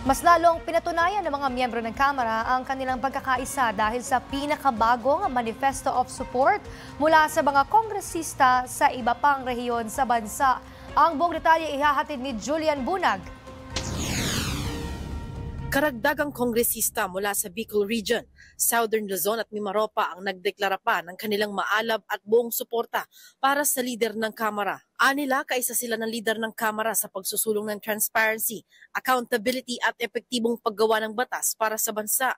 Mas lalong pinatunayan ng mga miyembro ng Kamara ang kanilang pagkakaisa dahil sa pinakabagong Manifesto of Support mula sa mga kongresista sa iba pang rehiyon sa bansa. Ang buong detalye ihahatid ni Julian Bunag. Karagdagang kongresista mula sa Bicol Region, Southern Luzon at Mimaropa ang nagdeklara pa ng kanilang maalab at buong suporta para sa lider ng Kamara. Anila, kaisa sila ng lider ng Kamara sa pagsusulong ng transparency, accountability at epektibong paggawa ng batas para sa bansa.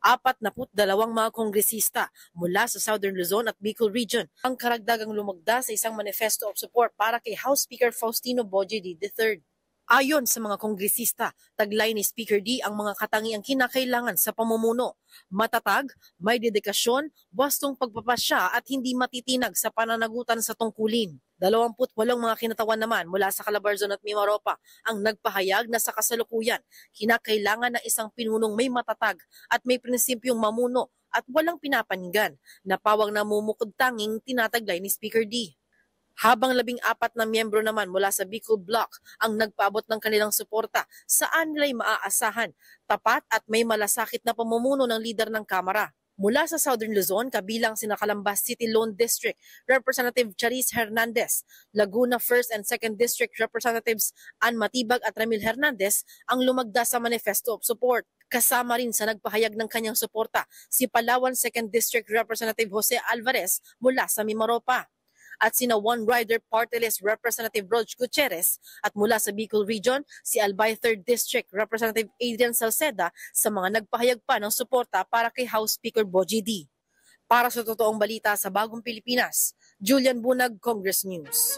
42 mga kongresista mula sa Southern Luzon at Bicol Region ang karagdagang lumagda sa isang manifesto of support para kay House Speaker Faustino Bojidy III. Ayon sa mga kongresista, taglay ni Speaker D ang mga katangiang kinakailangan sa pamumuno. Matatag, may dedikasyon, wastong pagpapasya at hindi matitinag sa pananagutan sa tungkulin. 28 mga kinatawan naman mula sa Calabarzon at Mimaropa ang nagpahayag na sa kasalukuyan, kinakailangan ng isang pinunong may matatag at may prinsipyong mamuno at walang pinapanigan na pawang namumukod tanging tinataglay ni Speaker D. Habang 14 na miyembro naman mula sa Bicol Bloc ang nagpaabot ng kanilang suporta, saan nila'y maaasahan, tapat at may malasakit na pamumuno ng lider ng Kamara. Mula sa Southern Luzon, kabilang sina Calambas City Lone District Representative Charis Hernandez, Laguna 1st and 2nd District Representatives Ann Matibag at Ramil Hernandez ang lumagda sa Manifesto of Support. Kasama rin sa nagpahayag ng kanyang suporta si Palawan 2nd District Representative Jose Alvarez mula sa Mimaropa. At sina One Rider Party List Representative Rog Gutierrez at mula sa Bicol Region, si Albay 3rd District Representative Adrian Salceda sa mga nagpahayag pa ng suporta para kay House Speaker Bojidy. Para sa totoong balita sa Bagong Pilipinas, Julian Bunag, Congress News.